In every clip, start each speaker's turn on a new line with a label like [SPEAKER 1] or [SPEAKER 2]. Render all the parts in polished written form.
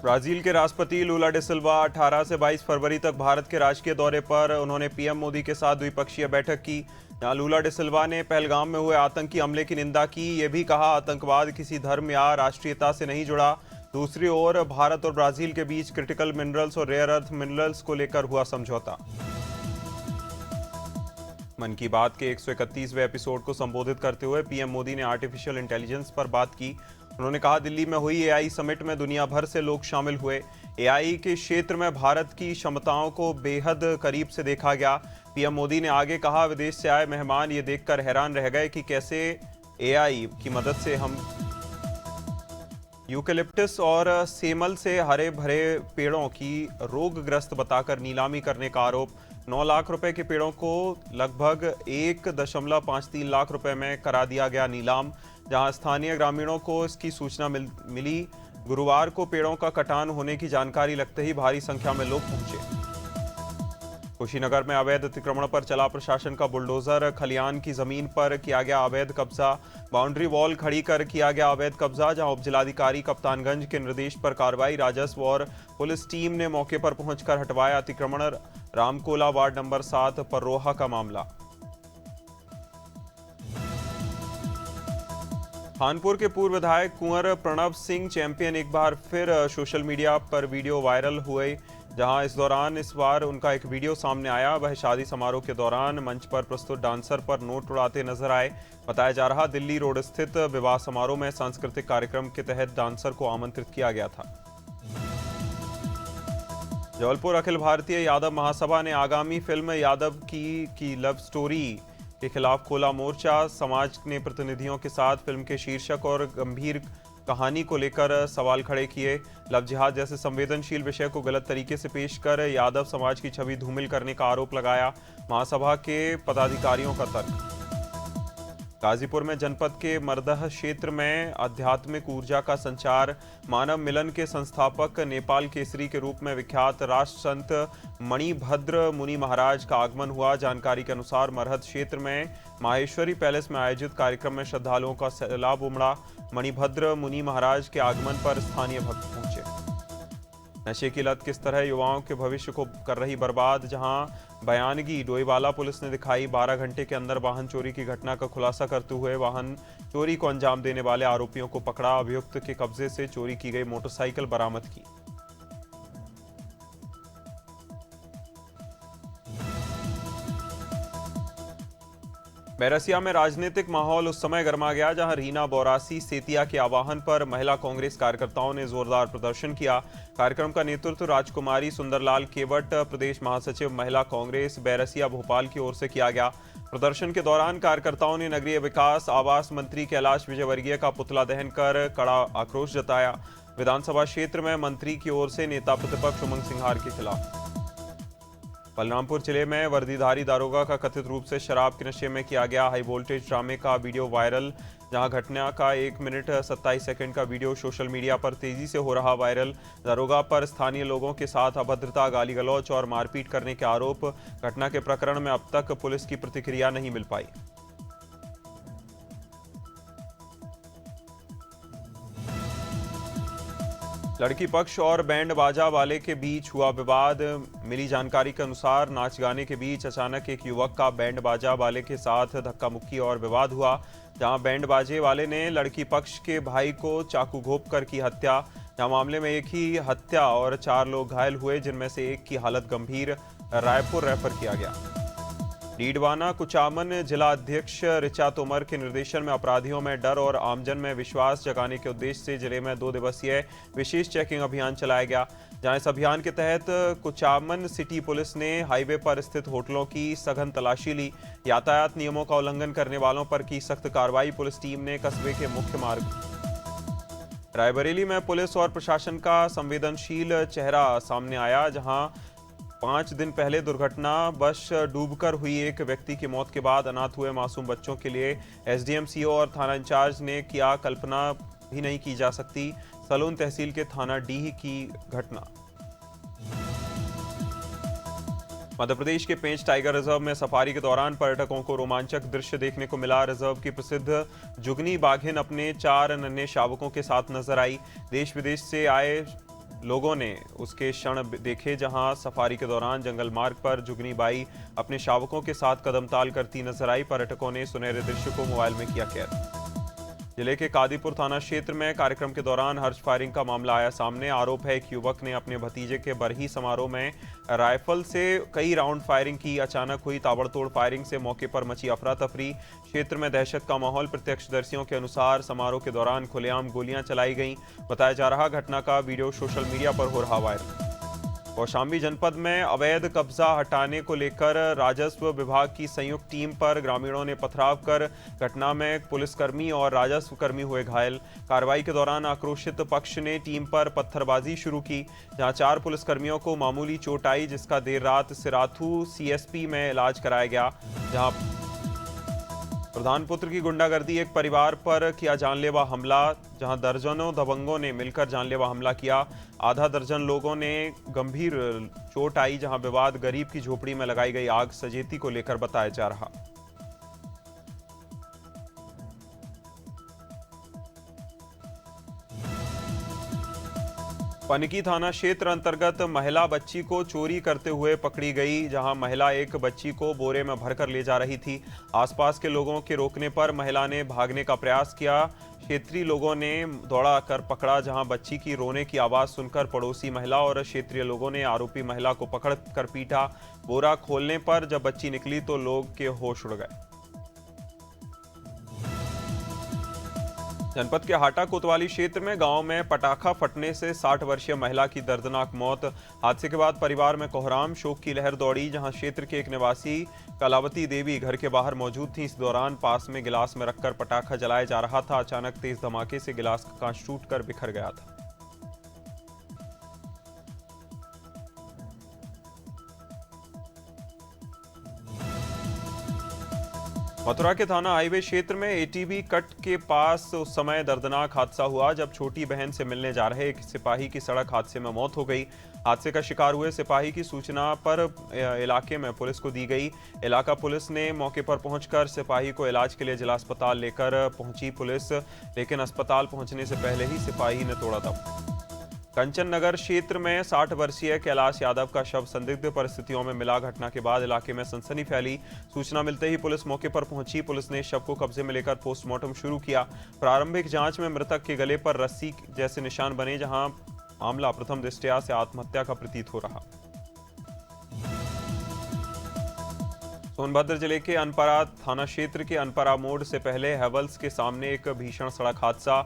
[SPEAKER 1] Brazil के राष्ट्रपति लूला day सिल्वा 18 से 22 फरवरी तक भारत के राजकीय दौरे पर उन्होंने पीएम मोदी के साथ द्विपक्षीय बैठक की। जहां लूला डे सिल्वा ने पहलगाम में हुए आतंकी हमले की निंदा की। ये भी कहा आतंकवाद किसी धर्म या राष्ट्रीयता से नहीं जुड़ा। दूसरी ओर भारत और ब्राजील के बीच क्रिटिकल मिनरल्स और रेयर अर्थ मिनरल्स को लेकर हुआ समझौता। मन की बात के 131वें एपिसोड को संबोधित करते हुए पीएम मोदी ने आर्टिफिशियल इंटेलिजेंस पर बात की। उन्होंने कहा दिल्ली में हुई एआई समिट में दुनिया भर से लोग शामिल हुए। एआई के क्षेत्र में भारत की क्षमताओं को बेहद करीब से देखा गया। पीएम मोदी ने आगे कहा विदेश से आए मेहमान ये देखकर हैरान रह गए कि कैसे एआई की मदद से हम यूकेलिप्टस और सेमल से हरे भरे पेड़ों की रोगग्रस्त बताकर नीलामी करने का आरोप। 9 लाख रुपए के पेड़ों को लगभग 1.53 लाख रुपए में करा दिया गया नीलाम। जहां स्थानीय ग्रामीणों को इसकी सूचना मिली। गुरुवार को पेड़ों का कटान होने की जानकारी लगते ही भारी संख्या में लोग पहुंचे। कुशीनगर में अवैध अतिक्रमण पर चला प्रशासन का बुलडोजर। खलियान की जमीन पर किया गया अवैध कब्जा। बाउंड्री वॉल खड़ी कर किया गया अवैध कब्जा। जहां उपजिलाधिकारी कप्तानगंज के निर्देश पर कार्रवाई। राजस्व और पुलिस टीम ने मौके पर पहुंचकर हटवाया अतिक्रमण। रामकोला वार्ड नंबर 7 पररोहा का मामला। कानपुर के पूर्व विधायक कुंवर प्रणब सिंह चैंपियन एक बार फिर सोशल मीडिया पर वीडियो वायरल हुए। जहां इस बार उनका एक वीडियो सामने आया। वह शादी समारोह के दौरान मंच पर प्रस्तुत डांसर पर नोट उड़ाते नजर आए। बताया जा रहा दिल्ली रोड स्थित विवाह समारोह में सांस्कृतिक कार्यक्रम के तहत डांसर को आमंत्रित किया गया था। जबलपुर अखिल भारतीय यादव महासभा ने आगामी फिल्म यादव की लव स्टोरी के खिलाफ खोला मोर्चा। समाज ने प्रतिनिधियों के साथ फिल्म के शीर्षक और गंभीर कहानी को लेकर सवाल खड़े किए। लव जिहाद जैसे संवेदनशील विषय को गलत तरीके से पेश कर यादव समाज की छवि धूमिल करने का आरोप लगाया महासभा के पदाधिकारियों का तर्क। गाजीपुर में जनपद के मरदह क्षेत्र में आध्यात्मिक ऊर्जा का संचार। मानव मिलन के संस्थापक नेपाल केसरी के रूप में विख्यात राष्ट्र संत मणिभद्र मुनि महाराज का आगमन हुआ। जानकारी के अनुसार मरहत क्षेत्र में माहेश्वरी पैलेस में आयोजित कार्यक्रम में श्रद्धालुओं का सैलाब उमड़ा। मणिभद्र मुनि महाराज के आगमन पर स्थानीय भक्त पहुंचे। नशे की लत किस तरह युवाओं के भविष्य को कर रही बर्बाद। जहां बयानगी डोईवाला पुलिस ने दिखाई 12 घंटे के अंदर वाहन चोरी की घटना का खुलासा करते हुए वाहन चोरी को अंजाम देने वाले आरोपियों को पकड़ा। अभियुक्त के कब्जे से चोरी की गई मोटरसाइकिल बरामद की। बैरसिया में राजनीतिक माहौल उस समय गर्मा गया जहां रीना बोरासी सेतिया के आह्वान पर महिला कांग्रेस कार्यकर्ताओं ने जोरदार प्रदर्शन किया। कार्यक्रम का नेतृत्व राजकुमारी सुंदरलाल केवट प्रदेश महासचिव महिला कांग्रेस बैरसिया भोपाल की ओर से किया गया। प्रदर्शन के दौरान कार्यकर्ताओं ने नगरीय विकास आवास मंत्री कैलाश विजयवर्गीय का पुतला दहन कर कड़ा आक्रोश जताया। विधानसभा क्षेत्र में मंत्री की ओर से नेता प्रतिपक्ष उमंग सिंघार के खिलाफ। बलरामपुर जिले में वर्दीधारी दारोगा का कथित रूप से शराब के नशे में किया गया हाई वोल्टेज ड्रामे का वीडियो वायरल। जहां घटना का 1 मिनट 27 सेकंड का वीडियो सोशल मीडिया पर तेजी से हो रहा वायरल। दारोगा पर स्थानीय लोगों के साथ अभद्रता, गाली गलौच और मारपीट करने के आरोप। घटना के प्रकरण में अब तक पुलिस की प्रतिक्रिया नहीं मिल पाई। लड़की पक्ष और बैंड बाजा वाले के बीच हुआ विवाद। मिली जानकारी के अनुसार नाच गाने के बीच अचानक एक युवक का बैंड बाजा वाले के साथ धक्का मुक्की और विवाद हुआ। जहां बैंड बाजे वाले ने लड़की पक्ष के भाई को चाकू घोंप कर की हत्या। जहां मामले में एक ही हत्या और 4 लोग घायल हुए जिनमें से एक की हालत गंभीर, रायपुर रेफर किया गया। डीडवाना कुचामन जिला अध्यक्ष ऋचा तोमर के निर्देशन में अपराधियों में डर और आमजन में विश्वास जगाने के उद्देश्य से जिले में 2 दिवसीय विशेष चेकिंग अभियान चलाया गया। जहां इस अभियान के तहत कुचामन सिटी पुलिस ने हाईवे पर स्थित होटलों की सघन तलाशी ली। यातायात नियमों का उल्लंघन करने वालों पर की सख्त कार्रवाई। पुलिस टीम ने कस्बे के मुख्य मार्ग। रायबरेली में पुलिस और प्रशासन का संवेदनशील चेहरा सामने आया। जहां 5 दिन पहले दुर्घटना बस डूबकर हुई एक व्यक्ति की मौत के बाद अनाथ हुए मासूम बच्चों के लिए एसडीएम, सीओ और थाना इंचार्ज ने किया कल्पना भी नहीं की जा सकती। सलून तहसील के थाना डीह की घटना। मध्य प्रदेश के पेंच टाइगर रिजर्व में सफारी के दौरान पर्यटकों को रोमांचक दृश्य देखने को मिला। रिजर्व की प्रसिद्ध जुगनी बाघिन अपने 4 नन्हे शावकों के साथ नजर आई। देश विदेश से आए लोगों ने उसके क्षण देखे जहां सफारी के दौरान जंगल मार्ग पर जुगनी बाई अपने शावकों के साथ कदमताल करती नजर आई। पर्यटकों ने सुनहरे दृश्य को मोबाइल में किया कैद। जिले के कादीपुर थाना क्षेत्र में कार्यक्रम के दौरान हर्ष फायरिंग का मामला आया सामने। आरोप है एक युवक ने अपने भतीजे के बरही समारोह में राइफल से कई राउंड फायरिंग की। अचानक हुई ताबड़तोड़ फायरिंग से मौके पर मची अफरा तफरी। क्षेत्र में दहशत का माहौल। प्रत्यक्षदर्शियों के अनुसार समारोह के दौरान खुलेआम गोलियां चलाई गईं। बताया जा रहा घटना का वीडियो सोशल मीडिया पर हो रहा वायरल। कौशाम्बी जनपद में अवैध कब्जा हटाने को लेकर राजस्व विभाग की संयुक्त टीम पर ग्रामीणों ने पथराव कर घटना में पुलिसकर्मी और राजस्व कर्मी हुए घायल। कार्रवाई के दौरान आक्रोशित पक्ष ने टीम पर पत्थरबाजी शुरू की, जहां 4 पुलिसकर्मियों को मामूली चोट आई, जिसका देर रात सिराथू सीएसपी में इलाज कराया गया। जहां प्रधान पुत्र की गुंडागर्दी, एक परिवार पर किया जानलेवा हमला, जहां दर्जनों दबंगों ने मिलकर जानलेवा हमला किया। आधा दर्जन लोगों ने गंभीर चोट आई। जहां विवाद गरीब की झोपड़ी में लगाई गई आग सजेती को लेकर बताया जा रहा। पनकी थाना क्षेत्र अंतर्गत महिला बच्ची को चोरी करते हुए पकड़ी गई। जहां महिला एक बच्ची को बोरे में भरकर ले जा रही थी। आसपास के लोगों के रोकने पर महिला ने भागने का प्रयास किया। क्षेत्रीय लोगों ने दौड़ा कर पकड़ा। जहां बच्ची की रोने की आवाज सुनकर पड़ोसी महिला और क्षेत्रीय लोगों ने आरोपी महिला को पकड़ कर पीटा। बोरा खोलने पर जब बच्ची निकली तो लोग के होश उड़ गए। जनपद के हाटा कोतवाली क्षेत्र में गांव में पटाखा फटने से 60 वर्षीय महिला की दर्दनाक मौत। हादसे के बाद परिवार में कोहराम, शोक की लहर दौड़ी। जहां क्षेत्र के एक निवासी कलावती देवी घर के बाहर मौजूद थी। इस दौरान पास में गिलास में रखकर पटाखा जलाया जा रहा था। अचानक तेज धमाके से गिलास का कांच टूटकर बिखर गया था। मथुरा के थाना हाईवे क्षेत्र में एटीवी कट के पास उस समय दर्दनाक हादसा हुआ जब छोटी बहन से मिलने जा रहे एक सिपाही की सड़क हादसे में मौत हो गई। हादसे का शिकार हुए सिपाही की सूचना पर इलाके में पुलिस को दी गई। इलाका पुलिस ने मौके पर पहुंचकर सिपाही को इलाज के लिए जिला अस्पताल लेकर पहुंची पुलिस, लेकिन अस्पताल पहुंचने से पहले ही सिपाही ने तोड़ा दम। कंचन नगर क्षेत्र में 60 वर्षीय कैलाश यादव का शव संदिग्ध परिस्थितियों में मिला। घटना के बाद इलाके में सनसनी फैली। सूचना मिलते ही पुलिस मौके पर पहुंची। पुलिस ने शव को कब्जे में लेकर पोस्टमार्टम शुरू किया। प्रारंभिक जांच में मृतक के गले पर रस्सी जैसे निशान बने, जहां मामला प्रथम दृष्टया से आत्महत्या का प्रतीत हो रहा। सोनभद्र जिले के अनपरा थाना क्षेत्र के अनपरा मोड़ से पहले हैवल्स के सामने एक भीषण सड़क हादसा।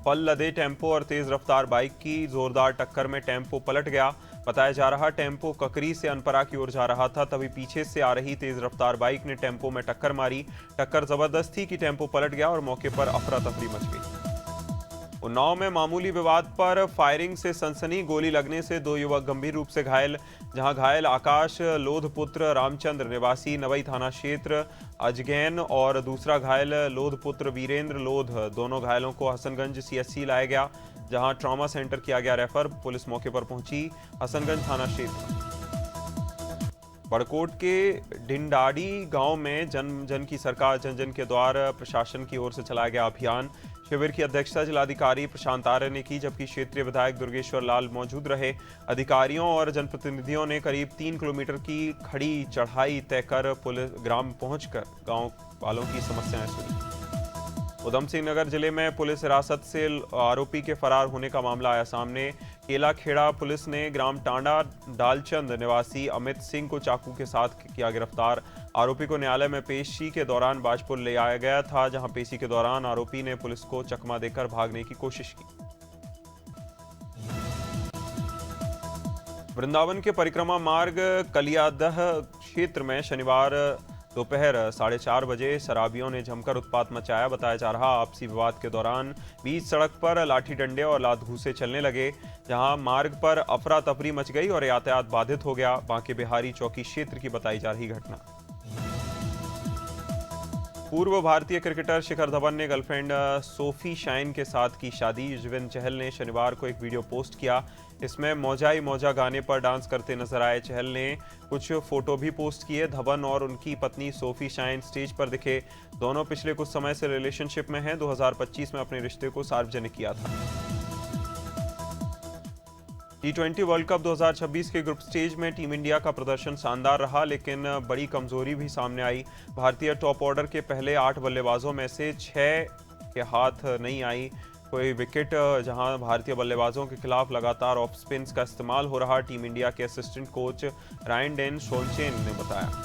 [SPEAKER 1] फल लदे टेम्पो और तेज रफ्तार बाइक की जोरदार टक्कर में टेम्पो पलट गया। बताया जा रहा टेम्पो ककरी से अनपरा की ओर जा रहा था, तभी पीछे से आ रही तेज रफ्तार बाइक ने टेम्पो में टक्कर मारी। टक्कर जबरदस्त थी कि टेम्पो पलट गया और मौके पर अफरा तफरी मच गई। उन्नाव में मामूली विवाद पर फायरिंग से सनसनी, गोली लगने से 2 युवक गंभीर रूप से घायल। जहां घायल आकाश लोधपुत्र रामचंद्र निवासी नवई थाना क्षेत्र अजगैन और दूसरा घायल लोधपुत्र वीरेंद्र लोध, दोनों घायलों को हसनगंज सीएचसी लाया गया, जहां ट्रॉमा सेंटर किया गया रेफर। पुलिस मौके पर पहुंची। हसनगंज थाना क्षेत्र बड़कोट के ढिंडाड़ी गांव में जन जन की सरकार जन जन के द्वार प्रशासन की ओर से चलाया गया अभियान। शिविर की अध्यक्षता जिलाधिकारी प्रशांत आर्य ने की, जबकि क्षेत्रीय विधायक दुर्गेश्वर लाल मौजूद रहे। अधिकारियों और जनप्रतिनिधियों ने करीब 3 किलोमीटर की खड़ी चढ़ाई तय कर पुलिस ग्राम पहुंचकर गांव वालों की समस्याएं सुनी। उधम सिंह नगर जिले में पुलिस हिरासत से आरोपी के फरार होने का मामला आया सामने। केला खेड़ा पुलिस ने ग्राम टांडा डालचंद निवासी अमित सिंह को चाकू के साथ किया गिरफ्तार। आरोपी को न्यायालय में पेशी के दौरान बाजपुर ले आया गया था, जहां पेशी के दौरान आरोपी ने पुलिस को चकमा देकर भागने की कोशिश की। वृंदावन के परिक्रमा मार्ग कलियादह क्षेत्र में शनिवार दोपहर 4:30 बजे शराबियों ने जमकर उत्पात मचाया। बताया जा रहा आपसी विवाद के दौरान बीच सड़क पर लाठी डंडे और लात घूंसे चलने लगे, जहां मार्ग पर अफरा तफरी मच गई और यातायात बाधित हो गया। बांके बिहारी चौकी क्षेत्र की बताई जा रही घटना। पूर्व भारतीय क्रिकेटर शिखर धवन ने गर्लफ्रेंड सोफी शाइन के साथ की शादी। युजवेंद्र चहल ने शनिवार को एक वीडियो पोस्ट किया। इसमें मौजाई मौजा गाने पर डांस करते नजर आए। चहल ने कुछ फोटो भी पोस्ट किए। धवन और उनकी पत्नी सोफी शाइन स्टेज पर दिखे। दोनों पिछले कुछ समय से रिलेशनशिप में हैं। 2025 में अपने रिश्ते को सार्वजनिक किया था। T20 वर्ल्ड कप 2026 के ग्रुप स्टेज में टीम इंडिया का प्रदर्शन शानदार रहा, लेकिन बड़ी कमजोरी भी सामने आई। भारतीय टॉप ऑर्डर के पहले 8 बल्लेबाजों में से 6 के हाथ नहीं आई कोई विकेट, जहां भारतीय बल्लेबाजों के खिलाफ लगातार ऑफ स्पिन्स का इस्तेमाल हो रहा। टीम इंडिया के असिस्टेंट कोच रायन डेन शोनचेन ने बताया।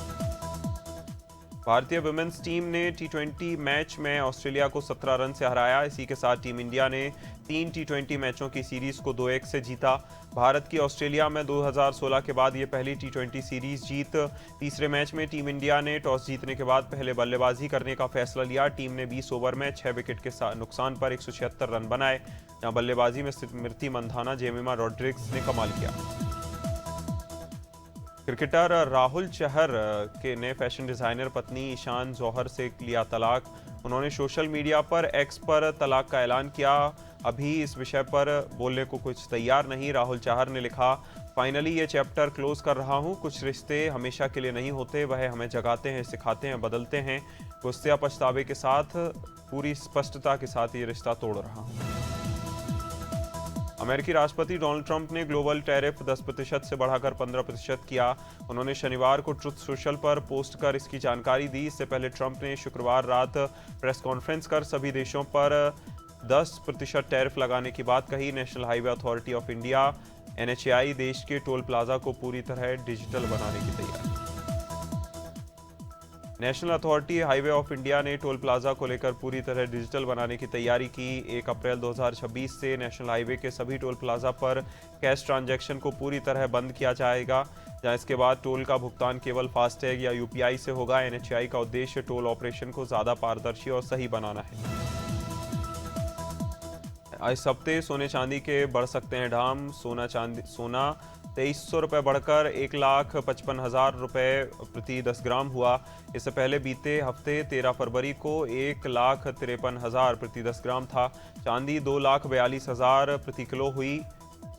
[SPEAKER 1] भारतीय वुमेन्स टीम ने T20 मैच में ऑस्ट्रेलिया को 17 रन से हराया। इसी के साथ टीम इंडिया ने 3 T20 मैचों की सीरीज को 2-1 से जीता। भारत की ऑस्ट्रेलिया में 2016 के बाद ये पहली T20 सीरीज जीत। तीसरे मैच में टीम इंडिया ने टॉस जीतने के बाद पहले बल्लेबाजी करने का फैसला लिया। टीम ने 20 ओवर में 6 विकेट के नुकसान पर 176 रन बनाए, जहां बल्लेबाजी में स्मृति मंधाना, जेमिमा रॉड्रिग्स ने कमाल किया। क्रिकेटर राहुल चहर के ने फैशन डिजाइनर पत्नी ईशान जौहर से लिया तलाक। उन्होंने सोशल मीडिया पर एक्स पर तलाक का ऐलान किया। अभी इस विषय पर बोलने को कुछ तैयार नहीं। राहुल चहर ने लिखा, फाइनली ये चैप्टर क्लोज कर रहा हूँ। कुछ रिश्ते हमेशा के लिए नहीं होते, वह हमें जगाते हैं, सिखाते हैं, बदलते हैं। गुस्से या पछतावे के साथ पूरी स्पष्टता के साथ ये रिश्ता तोड़ रहा हूँ। अमेरिकी राष्ट्रपति डोनाल्ड ट्रंप ने ग्लोबल टैरिफ 10% से बढ़ाकर 15% किया। उन्होंने शनिवार को ट्रुथ सोशल पर पोस्ट कर इसकी जानकारी दी। इससे पहले ट्रंप ने शुक्रवार रात प्रेस कॉन्फ्रेंस कर सभी देशों पर 10% टैरिफ लगाने की बात कही। National highway authority of India NHAI देश के टोल प्लाजा को पूरी तरह डिजिटल बनाने की तैयारी। National authority highway of India ने टोल प्लाजा को लेकर पूरी तरह डिजिटल बनाने की तैयारी की। 1 अप्रैल 2026 से नेशनल हाईवे के सभी टोल प्लाजा पर कैश ट्रांजैक्शन को पूरी तरह बंद किया जाएगा, जहां इसके बाद टोल का भुगतान केवल फास्टैग या UPI से होगा। NHAI का उद्देश्य टोल ऑपरेशन को ज्यादा पारदर्शी और सही बनाना है। इस हफ्ते सोने चांदी के बढ़ सकते हैं दाम। सोना 2300 रुपये बढ़कर 1,55,000 रुपये प्रति 10 ग्राम हुआ। इससे पहले बीते हफ्ते 13 फरवरी को 1,53,000 प्रति 10 ग्राम था। चांदी 2,42,000 प्रति किलो हुई,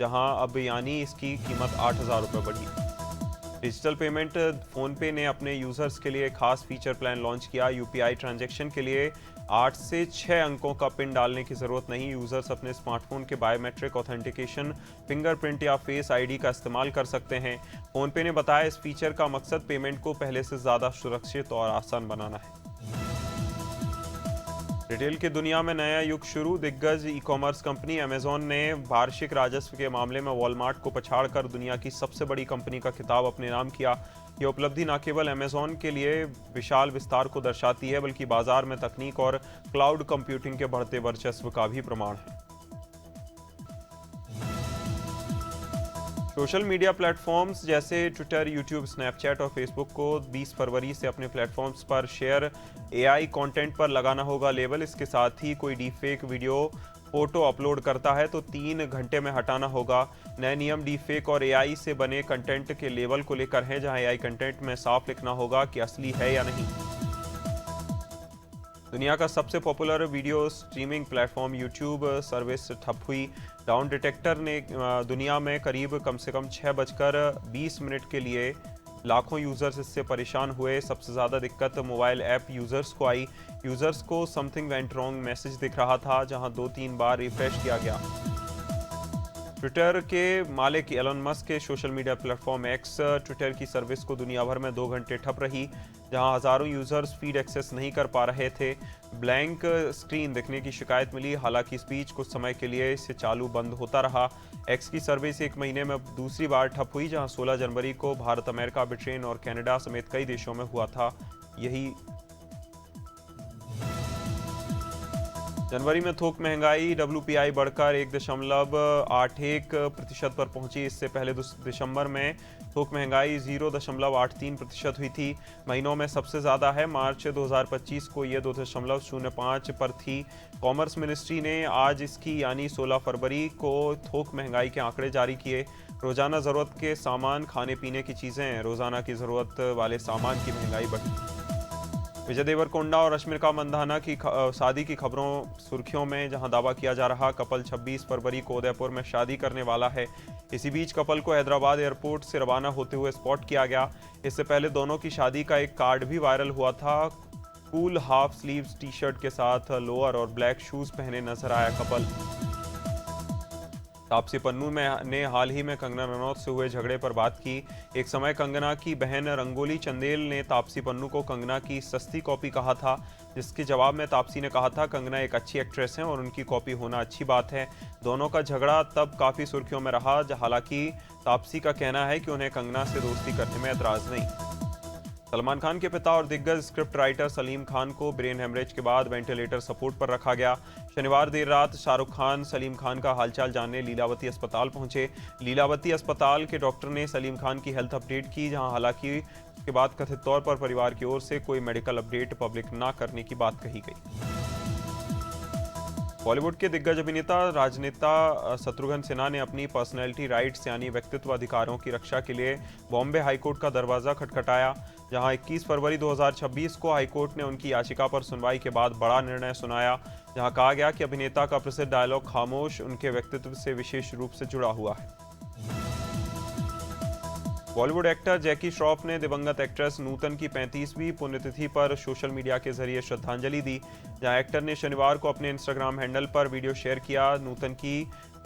[SPEAKER 1] जहां अब यानी इसकी कीमत 8,000 रुपये बढ़ी। डिजिटल पेमेंट फोनपे ने अपने यूजर्स के लिए खास फीचर प्लान लॉन्च किया। UPI ट्रांजैक्शन के लिए 8 से 6 अंकों का पिन डालने की जरूरत नहीं। यूजर्स अपने स्मार्टफोन के बायोमेट्रिक ऑथेंटिकेशन, फिंगरप्रिंट या फेस ID का इस्तेमाल कर सकते हैं। फोनपे ने बताया, इस फीचर का मकसद पेमेंट को पहले से ज्यादा सुरक्षित और आसान बनाना है। रिटेल की दुनिया में नया युग शुरू। दिग्गज ई-कॉमर्स कंपनी अमेजॉन ने वार्षिक राजस्व के मामले में वॉलमार्ट को पछाड़कर दुनिया की सबसे बड़ी कंपनी का खिताब अपने नाम किया। यह उपलब्धि न केवल अमेजॉन के लिए विशाल विस्तार को दर्शाती है, बल्कि बाजार में तकनीक और क्लाउड कंप्यूटिंग के बढ़ते वर्चस्व का भी प्रमाण है। सोशल मीडिया प्लेटफॉर्म्स जैसे ट्विटर, यूट्यूब, स्नैपचैट और फेसबुक को 20 फरवरी से अपने प्लेटफॉर्म्स पर शेयर AI कंटेंट पर लगाना होगा लेबल। इसके साथ ही कोई डीफेक वीडियो, फोटो अपलोड करता है तो 3 घंटे में हटाना होगा। नए नियम डीफेक और AI से बने कंटेंट के लेबल को लेकर हैं, जहां AI कंटेंट में साफ लिखना होगा कि असली है या नहीं। दुनिया का सबसे popular video streaming platform YouTube service ठप हुई। डाउन डिटेक्टर ने दुनिया में करीब कम से कम 6:20 के लिए लाखों यूजर्स इससे परेशान हुए। सबसे ज़्यादा दिक्कत मोबाइल ऐप यूजर्स को आई। यूजर्स को समथिंग वेंट रॉन्ग मैसेज दिख रहा था, जहां 2-3 बार रिफ्रेश किया गया। ट्विटर के मालिक एलन मस्क के social media platform X Twitter की सर्विस को दुनिया भर में 2 घंटे ठप रही, जहां हजारों यूजर्स फीड एक्सेस नहीं कर पा रहे थे। ब्लैंक स्क्रीन दिखने की शिकायत मिली। हालांकि स्पीच कुछ समय के लिए इससे चालू बंद होता रहा। X की सर्विस 1 महीने में दूसरी बार ठप हुई, जहां 16 जनवरी को भारत, अमेरिका, ब्रिटेन और कनाडा समेत कई देशों में हुआ था। यही जनवरी में थोक महंगाई WPI बढ़कर 1.81% पर पहुंची। इससे पहले दिसंबर में थोक महंगाई 0.83% हुई थी। महीनों में सबसे ज़्यादा है। मार्च 2025 को ये 2.05 पर थी। कॉमर्स मिनिस्ट्री ने आज इसकी यानी 16 फरवरी को थोक महंगाई के आंकड़े जारी किए। रोजाना ज़रूरत के सामान, खाने पीने की चीज़ें, रोज़ाना की ज़रूरत वाले सामान की महंगाई बढ़ी। विजय देवरकोंडा और रश्मिका मंदाना की शादी की खबरों सुर्खियों में, जहां दावा किया जा रहा कपल 26 फरवरी को उदयपुर में शादी करने वाला है। इसी बीच कपल को हैदराबाद एयरपोर्ट से रवाना होते हुए स्पॉट किया गया। इससे पहले दोनों की शादी का एक कार्ड भी वायरल हुआ था। कूल हाफ स्लीव्स टी-शर्ट के साथ लोअर और ब्लैक शूज पहने नजर आया कपल। तापसी पन्नू ने हाल ही में कंगना रनौत से हुए झगड़े पर बात की। एक समय कंगना की बहन रंगोली चंदेल ने तापसी पन्नू को कंगना की सस्ती कॉपी कहा था, जिसके जवाब में तापसी ने कहा था कंगना एक अच्छी एक्ट्रेस हैं और उनकी कॉपी होना अच्छी बात है। दोनों का झगड़ा तब काफ़ी सुर्खियों में रहा। हालांकि तापसी का कहना है कि उन्हें कंगना से दोस्ती करने में एतराज़ नहीं। सलमान खान के पिता और दिग्गज स्क्रिप्ट राइटर सलीम खान को ब्रेन हेमरेज के बाद वेंटिलेटर सपोर्ट पर रखा गया। शनिवार देर रात शाहरुख खान सलीम खान का हालचाल जानने लीलावती अस्पताल पहुंचे। लीलावती अस्पताल के डॉक्टर ने सलीम खान की हेल्थ अपडेट की, जहां हालांकि उसके बाद कथित तौर पर परिवार की ओर से कोई मेडिकल अपडेट पब्लिक न करने की बात कही गई। बॉलीवुड के दिग्गज अभिनेता राजनेता शत्रुघ्न सिन्हा ने अपनी पर्सनैलिटी राइट्स यानी व्यक्तित्व अधिकारों की रक्षा के लिए बॉम्बे हाईकोर्ट का दरवाजा खटखटाया, जहां 21 फरवरी 2026 को हाईकोर्ट ने उनकी याचिका पर सुनवाई के बाद बड़ा निर्णय सुनाया, जहां कहा गया कि अभिनेता का प्रसिद्ध डायलॉग खामोश उनके व्यक्तित्व से विशेष रूप से जुड़ा हुआ है। बॉलीवुड एक्टर जैकी श्रॉफ ने दिवंगत एक्ट्रेस नूतन की 35वीं पुण्यतिथि पर सोशल मीडिया के जरिए श्रद्धांजलि दी, जहां एक्टर ने शनिवार को अपने इंस्टाग्राम हैंडल पर वीडियो शेयर किया। नूतन की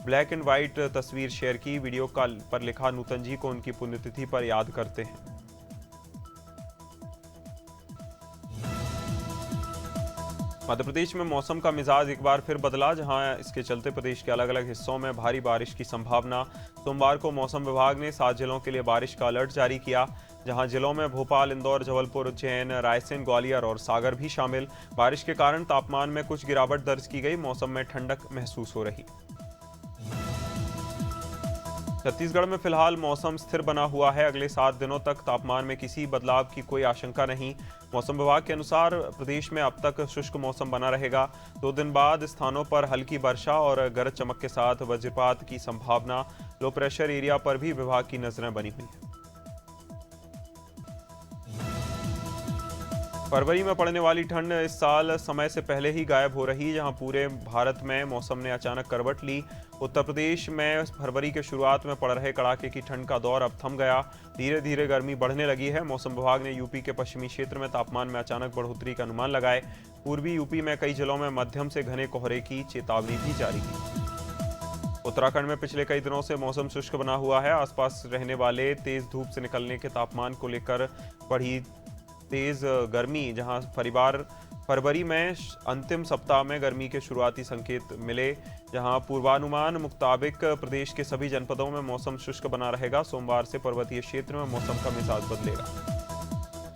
[SPEAKER 1] ब्लैक एंड व्हाइट तस्वीर शेयर की। वीडियो पर लिखा, नूतन जी को उनकी पुण्यतिथि पर याद करते हैं। मध्य प्रदेश में मौसम का मिजाज एक बार फिर बदला, जहां इसके चलते प्रदेश के अलग अलग हिस्सों में भारी बारिश की संभावना। सोमवार को मौसम विभाग ने 7 जिलों के लिए बारिश का अलर्ट जारी किया, जहां जिलों में भोपाल, इंदौर, जबलपुर, उज्जैन, रायसेन, ग्वालियर और सागर भी शामिल। बारिश के कारण तापमान में कुछ गिरावट दर्ज की गई। मौसम में ठंडक महसूस हो रही। छत्तीसगढ़ में फिलहाल मौसम स्थिर बना हुआ है। अगले 7 दिनों तक तापमान में किसी बदलाव की कोई आशंका नहीं। मौसम विभाग के अनुसार प्रदेश में अब तक शुष्क मौसम बना रहेगा। 2 दिन बाद स्थानों पर हल्की वर्षा और गरज चमक के साथ वज्रपात की संभावना। लो प्रेशर एरिया पर भी विभाग की नजरें बनी हुई हैं। फरवरी में पड़ने वाली ठंड इस साल समय से पहले ही गायब हो रही, जहां पूरे भारत में मौसम ने अचानक करवट ली। उत्तर प्रदेश में फरवरी के शुरुआत में पड़ रहे कड़ाके की ठंड का दौर अब थम गया। धीरे धीरे गर्मी बढ़ने लगी है। मौसम विभाग ने यूपी के पश्चिमी क्षेत्र में तापमान में अचानक बढ़ोतरी का अनुमान लगाए। पूर्वी यूपी में कई जिलों में मध्यम से घने कोहरे की चेतावनी भी जारी की। उत्तराखंड में पिछले कई दिनों से मौसम शुष्क बना हुआ है। आसपास रहने वाले तेज धूप से निकलने के तापमान को लेकर बढ़ी तेज गर्मी, जहां फरवरी में अंतिम सप्ताह में गर्मी के शुरुआती संकेत मिले, जहां पूर्वानुमान मुताबिक प्रदेश के सभी जनपदों में मौसम शुष्क बना रहेगा। सोमवार से पर्वतीय क्षेत्र में मौसम का मिजाज बदलेगा।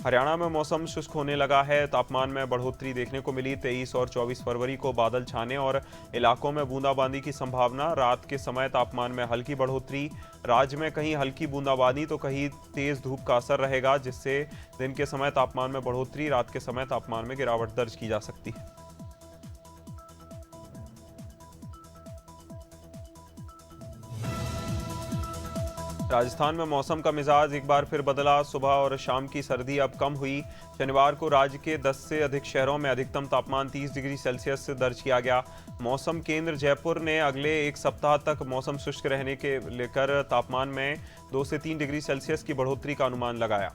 [SPEAKER 1] हरियाणा में मौसम शुष्क होने लगा है। तापमान में बढ़ोतरी देखने को मिली। 23 और 24 फरवरी को बादल छाने और इलाकों में बूंदाबांदी की संभावना। रात के समय तापमान में हल्की बढ़ोतरी। राज्य में कहीं हल्की बूंदाबांदी तो कहीं तेज धूप का असर रहेगा, जिससे दिन के समय तापमान में बढ़ोतरी, रात के समय तापमान में गिरावट दर्ज की जा सकती है। राजस्थान में मौसम का मिजाज एक बार फिर बदला। सुबह और शाम की सर्दी अब कम हुई। शनिवार को राज्य के 10 से अधिक शहरों में अधिकतम तापमान 30 डिग्री सेल्सियस दर्ज किया गया। मौसम केंद्र जयपुर ने अगले 1 सप्ताह तक मौसम शुष्क रहने के लेकर तापमान में 2 से 3 डिग्री सेल्सियस की बढ़ोतरी का अनुमान लगाया।